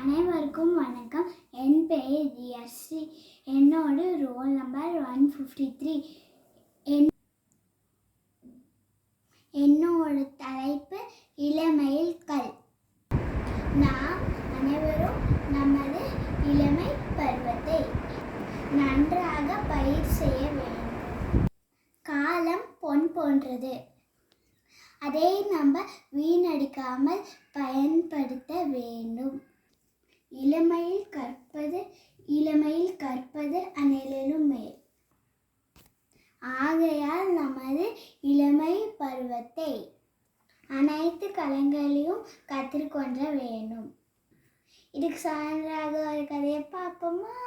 அனைவருக்கும் வணக்கம். என் பெயர் ஜியஸ்ரீ. என்னோட ரோல் நம்பர் 153. என்னோட தலைப்பு இளமையில் கல். நாம் அனைவரும் நமது இளமை பருவத்தை நன்றாக பயிர் செய்ய வேண்டும். காலம் பொன் போன்றது. அதை நம்ம வீணடிக்காமல் பயன்படுத்த வேண்டும். இளமையில் கற்பது அனைவரும் மேல். ஆகையால் நமது இளமை பருவத்தை அனைத்து கலைகளையும் கற்றுக்கொள்ள வேண்டும். இதுக்கு சான்றாக ஒரு கதையை பார்ப்போமா?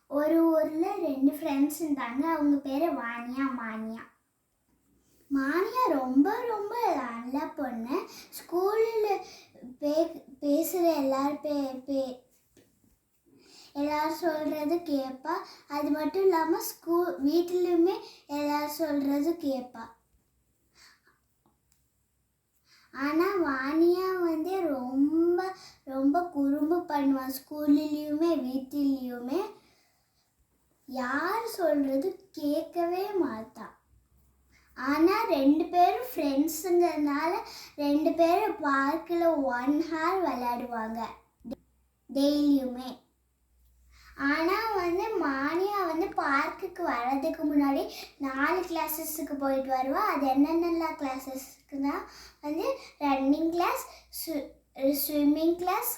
ஒரு ஊரில் 2 ஃப்ரெண்ட்ஸ் இருந்தாங்க. அவங்க பேர் வாணியா மானியா. மானியா ரொம்ப ரொம்ப நல்ல பொண்ணு. ஸ்கூலில் பேசுகிற எல்லாரும் சொல்கிறது கேட்பா. அது மட்டும் இல்லாமல் வீட்டிலுமே எல்லாரும் சொல்கிறது கேட்பா. ஆனால் வாணியா ரொம்ப ரொம்ப குறும்பு பண்ணுவான். ஸ்கூல்லையுமே வீட்டிலையுமே யார் சொல்கிறது கேட்கவே மாட்டான். ஆனால் 2 பேரும் ஃப்ரெண்ட்ஸுங்கிறதுனால 2 பேரும் பார்க்கில் 1 hour விளையாடுவாங்க டெய்லியுமே. ஆனால் மானியா பார்க்குக்கு வர்றதுக்கு முன்னாடி 4 கிளாஸஸுக்கு போயிட்டு வருவா. அது என்னென்ன கிளாஸஸ்க்குன்னா ரன்னிங் கிளாஸ், ஸ்விம்மிங் கிளாஸ்,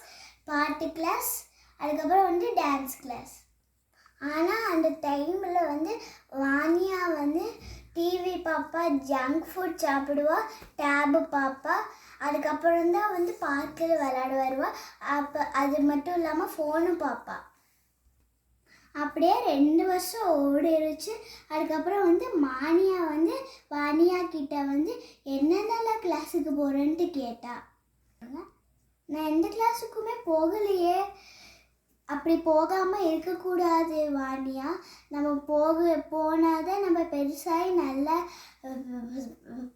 பாட்டு கிளாஸ், அதுக்கப்புறம் டான்ஸ் கிளாஸ். ஆனால் அந்த டைமில் வாணியா டிவி பார்ப்பா, ஜங்க் ஃபுட் சாப்பிடுவா, டேபு பார்ப்பா. அதுக்கப்புறம் தான் பார்க்கில் விளையாட வருவா. அப்போ அது மட்டும் இல்லாமல் ஃபோனும் பார்ப்பா. அப்படியே 2 வருஷம் ஓடிடுச்சு. அதுக்கப்புறம் மானியா வாணியா கிட்ட என்னென்ன கிளாஸுக்கு போகிறேன்ட்டு கேட்டா. நான் எந்த கிளாஸுக்குமே போகலையே. அப்படி போகாமல் இருக்கக்கூடாது வாணியா. நம்ம போனாதான் நம்ம பெருசாகி நல்ல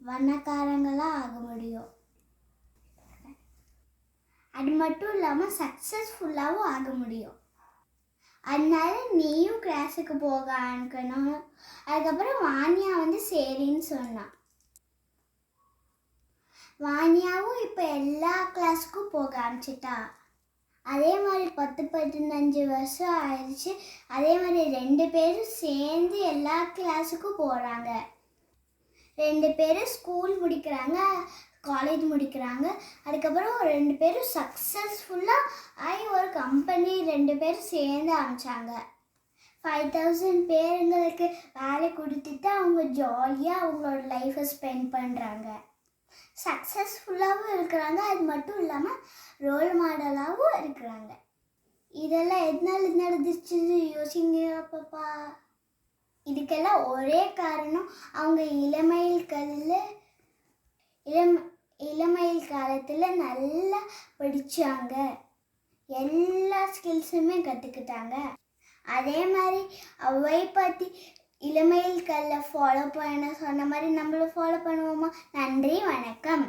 வண்ணக்காரங்களாக ஆக முடியும். அது மட்டும் இல்லாமல் சக்ஸஸ்ஃபுல்லாகவும் ஆக முடியும். அதனால நீயும் கிளாஸுக்கு போக ஆரம்பிக்கணும். அதுக்கப்புறம் வாணியா சரின்னு சொன்னான். வாணியாவும் இப்போ எல்லா கிளாஸுக்கும் போக ஆரம்பிச்சிட்டா. அதே மாதிரி 10-15 வருஷம் ஆயிடுச்சு. அதே மாதிரி 2 பேரும் சேர்ந்து எல்லா கிளாஸுக்கும் போகிறாங்க. 2 பேரும் ஸ்கூல் முடிக்கிறாங்க, காலேஜ் முடிக்கிறாங்க. அதுக்கப்புறம் 2 பேரும் சக்ஸஸ்ஃபுல்லாக ஆகி ஒரு கம்பெனி 2 பேரும் சேர்ந்து ஆரம்பித்தாங்க. 5000 பேருங்களுக்கு வேலை கொடுத்துட்டு அவங்க ஜாலியாக அவங்களோட லைஃப்பை ஸ்பெண்ட் பண்ணுறாங்க. சக்ஸஸ்ஃபுல்லாகவும் இருக்கிறாங்க. அது மட்டும் இல்லாமல் ரோல் மாடலாகவும் இருக்கிறாங்க. இதெல்லாம் எதனால நடந்துச்சுன்னு யோசிங்க பாப்பா. இதுக்கெல்லாம் ஒரே காரணம் அவங்க இளமையில் காலத்தில் நல்லா படித்தாங்க. எல்லா ஸ்கில்ஸுமே கற்றுக்கிட்டாங்க. அதே மாதிரி அவை பற்றி இளமையில் கல்லை ஃபாலோ பண்ண சொன்ன மாதிரி நம்மளும் ஃபாலோ பண்ணுவோமா? நன்றி, வணக்கம்.